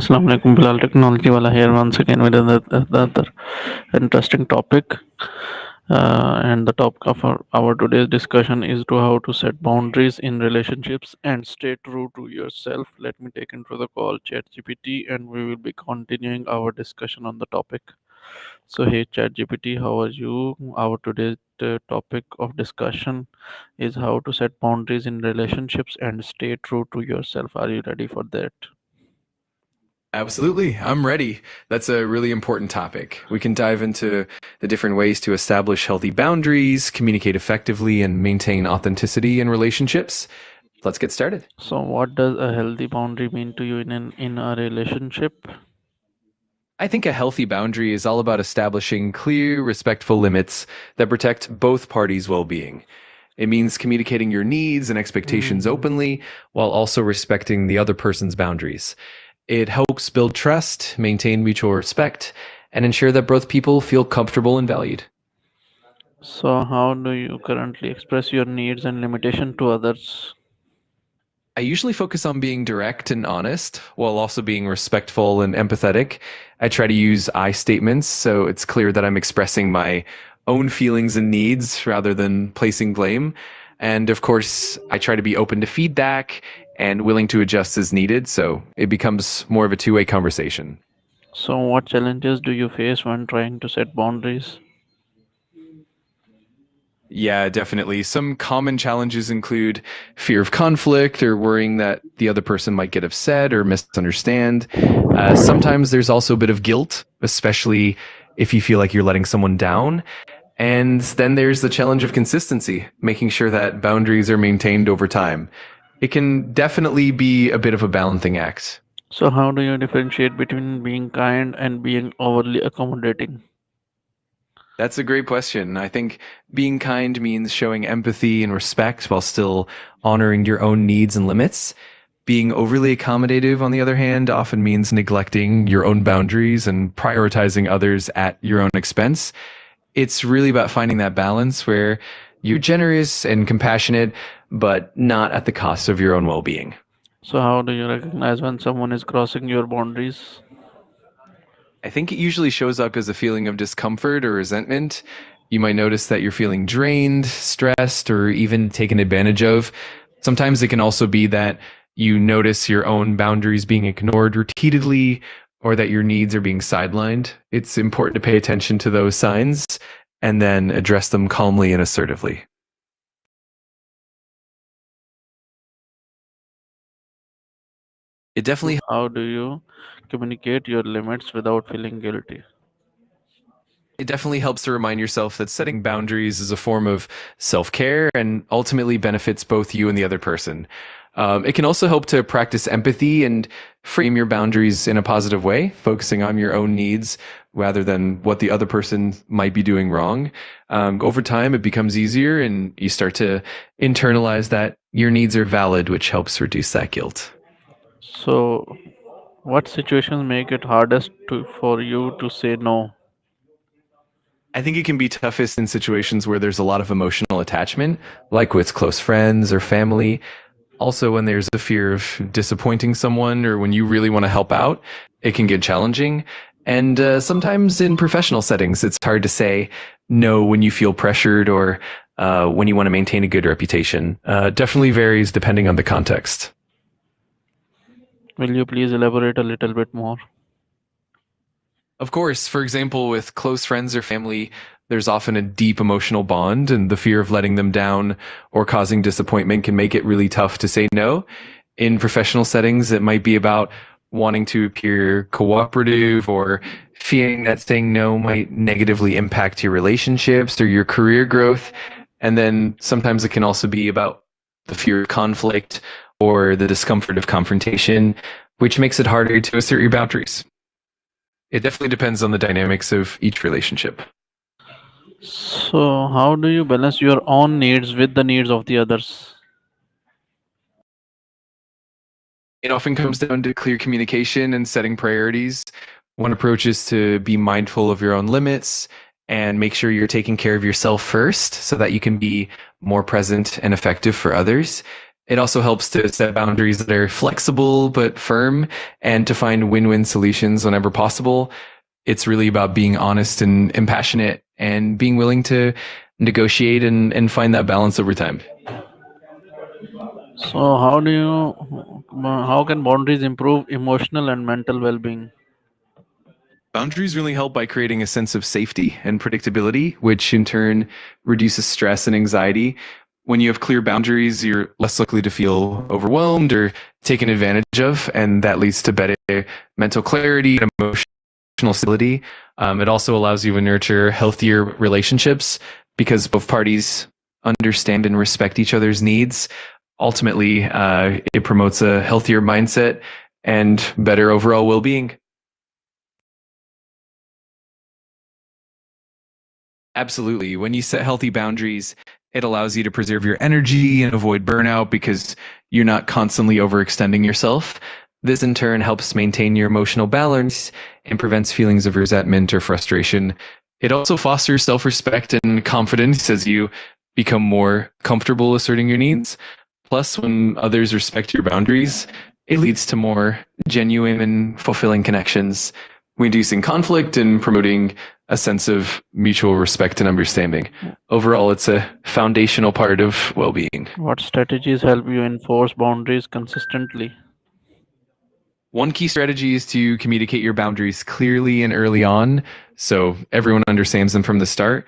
Assalamu alaikum, Bilal Technology wala here once again with another interesting topic. And the topic of our today's discussion is to how to set boundaries in relationships and stay true to yourself. Let me take into the call ChatGPT and we will be continuing our discussion on the topic. So, hey ChatGPT, how are you? Our today's topic of discussion is how to set boundaries in relationships and stay true to yourself. Are you ready for that? Absolutely. I'm ready. That's a really important topic. We can dive into the different ways to establish healthy boundaries, communicate effectively, and maintain authenticity in relationships. Let's get started. So, what does a healthy boundary mean to you in a relationship? I think a healthy boundary is all about establishing clear, respectful limits that protect both parties' well being. It means communicating your needs and expectations Mm. openly while also respecting the other person's boundaries. It helps build trust, maintain mutual respect, and ensure that both people feel comfortable and valued. So, how do you currently express your needs and limitation to others? I usually focus on being direct and honest while also being respectful and empathetic. I try to use I statements so it's clear that I'm expressing my own feelings and needs rather than placing blame. And of course, I try to be open to feedback and willing to adjust as needed, so it becomes more of a two-way conversation. So, what challenges do you face when trying to set boundaries? Yeah, definitely. Some common challenges include fear of conflict or worrying that the other person might get upset or misunderstand. Sometimes there's also a bit of guilt, especially if you feel like you're letting someone down. And then there's the challenge of consistency, making sure that boundaries are maintained over time. It can definitely be a bit of a balancing act. So, how do you differentiate between being kind and being overly accommodating? That's a great question. I think being kind means showing empathy and respect while still honoring your own needs and limits. Being overly accommodative, on the other hand, often means neglecting your own boundaries and prioritizing others at your own expense. It's really about finding that balance where you're generous and compassionate, but not at the cost of your own well being. So, how do you recognize when someone is crossing your boundaries? I think it usually shows up as a feeling of discomfort or resentment. You might notice that you're feeling drained, stressed, or even taken advantage of. Sometimes it can also be that you notice your own boundaries being ignored repeatedly or that your needs are being sidelined. It's important to pay attention to those signs and then address them calmly and assertively. It So, definitely how do you communicate your limits without feeling guilty? It definitely helps to remind yourself that setting boundaries is a form of self care and ultimately benefits both you and the other person. It can also help to practice empathy and frame your boundaries in a positive way, focusing on your own needs rather than what the other person might be doing wrong. Over time, it becomes easier and you start to internalize that your needs are valid, which helps reduce that guilt. So, what situations make it hardest for you to say no? I think it can be toughest in situations where there's a lot of emotional attachment, like with close friends or family. Also, when there's a fear of disappointing someone or when you really want to help out, it can get challenging. And sometimes in professional settings, it's hard to say no when you feel pressured or when you want to maintain a good reputation. Definitely varies depending on the context. Will you please elaborate a little bit more? Of course, for example, with close friends or family, there's often a deep emotional bond, and the fear of letting them down or causing disappointment can make it really tough to say no. In professional settings, it might be about wanting to appear cooperative or fearing that saying no might negatively impact your relationships or your career growth. And then sometimes it can also be about the fear of conflict or the discomfort of confrontation, which makes it harder to assert your boundaries. It definitely depends on the dynamics of each relationship. So, how do you balance your own needs with the needs of the others? It often comes down to clear communication and setting priorities. One approach is to be mindful of your own limits and make sure you're taking care of yourself first so that you can be more present and effective for others. It also helps to set boundaries that are flexible but firm and to find win win solutions whenever possible. It's really about being honest and passionate and being willing to negotiate and find that balance over time. So, how can boundaries improve emotional and mental well-being? Boundaries really help by creating a sense of safety and predictability, which in turn reduces stress and anxiety. When you have clear boundaries, you're less likely to feel overwhelmed or taken advantage of, and that leads to better mental clarity and emotional stability. It also allows you to nurture healthier relationships because both parties understand and respect each other's needs. Ultimately, it promotes a healthier mindset and better overall well being. Absolutely. When you set healthy boundaries, it allows you to preserve your energy and avoid burnout because you're not constantly overextending yourself. This in turn helps maintain your emotional balance and prevents feelings of resentment or frustration. It also fosters self respect and confidence as you become more comfortable asserting your needs. Plus, when others respect your boundaries, it leads to more genuine and fulfilling connections, reducing conflict and promoting a sense of mutual respect and understanding. Overall, it's a foundational part of well being. What strategies help you enforce boundaries consistently? One key strategy is to communicate your boundaries clearly and early on so everyone understands them from the start.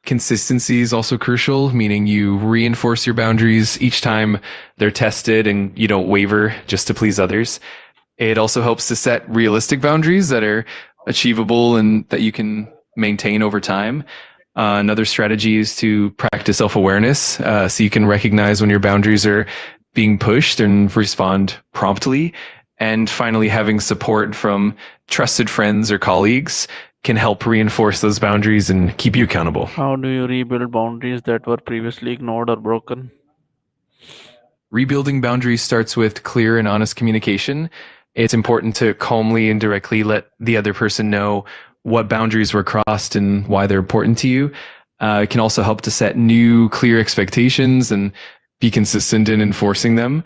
Consistency is also crucial, meaning you reinforce your boundaries each time they're tested and you don't waver just to please others. It also helps to set realistic boundaries that are achievable and that you can maintain over time. Another strategy is to practice self awareness so you can recognize when your boundaries are being pushed and respond promptly. And finally, having support from trusted friends or colleagues can help reinforce those boundaries and keep you accountable. How do you rebuild boundaries that were previously ignored or broken? Rebuilding boundaries starts with clear and honest communication. It's important to calmly and directly let the other person know what boundaries were crossed and why they're important to you. It can also help to set new, clear expectations and be consistent in enforcing them.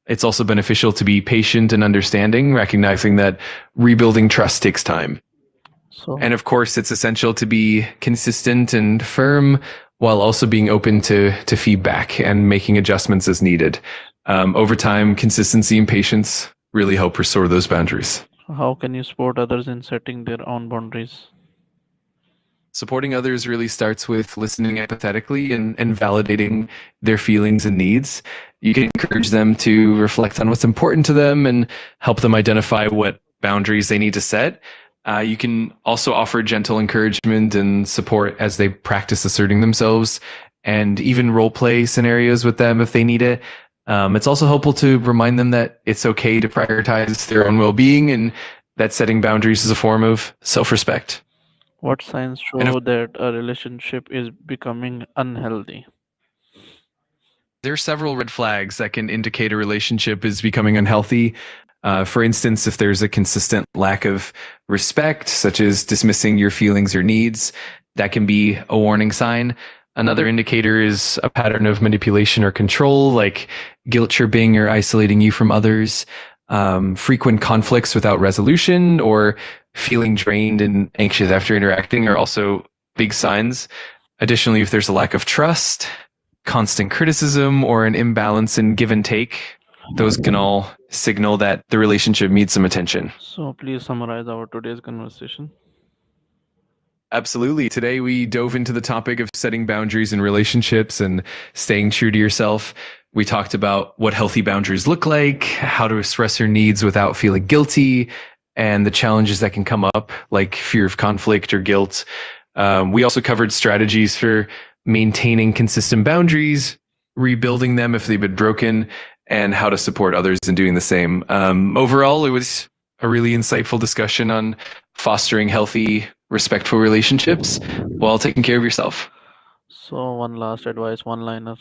It's also beneficial to be patient and understanding, recognizing that rebuilding trust takes time. So, And of course, it's essential to be consistent and firm while also being open to feedback and making adjustments as needed. Over time, consistency and patience really help restore those boundaries. how can you support others in setting their own boundaries? Supporting others really starts with listening empathetically and validating their feelings and needs. You can encourage them to reflect on what's important to them and help them identify what boundaries they need to set. You can also offer gentle encouragement and support as they practice asserting themselves and even role play scenarios with them if they need it. It's also helpful to remind them that it's okay to prioritize their own well being and that setting boundaries is a form of self respect. What signs And show that a relationship is becoming unhealthy? there are several red flags that can indicate a relationship is becoming unhealthy. For instance, if there's a consistent lack of respect, such as dismissing your feelings or needs, that can be a warning sign. Another indicator is a pattern of manipulation or control, like guilt tripping or isolating you from others, frequent conflicts without resolution, or feeling drained and anxious after interacting are also big signs. Additionally, if there's a lack of trust, constant criticism, or an imbalance in give and take, those can all signal that the relationship needs some attention. So, please summarize our today's conversation. Absolutely. Today, we dove into the topic of setting boundaries in relationships and staying true to yourself. We talked about what healthy boundaries look like, how to express your needs without feeling guilty, and the challenges that can come up, like fear of conflict or guilt. We also covered strategies for maintaining consistent boundaries, rebuilding them if they've been broken, and how to support others in doing the same. Overall, it was a really insightful discussion on fostering healthy, respectful relationships while taking care of yourself. So, one last advice, one liner.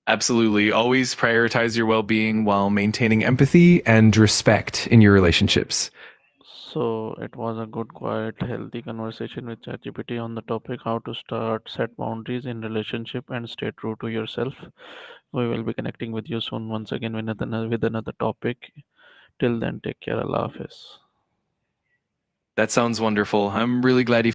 Absolutely. Always prioritize your well being while maintaining empathy and respect in your relationships. So it was a good, quiet, healthy conversation with ChatGPT on the topic how to start set boundaries in relationship and stay true to yourself. We will be connecting with you soon once again with another topic. Till then, take care. Allah Hafiz. That sounds wonderful. I'm really glad you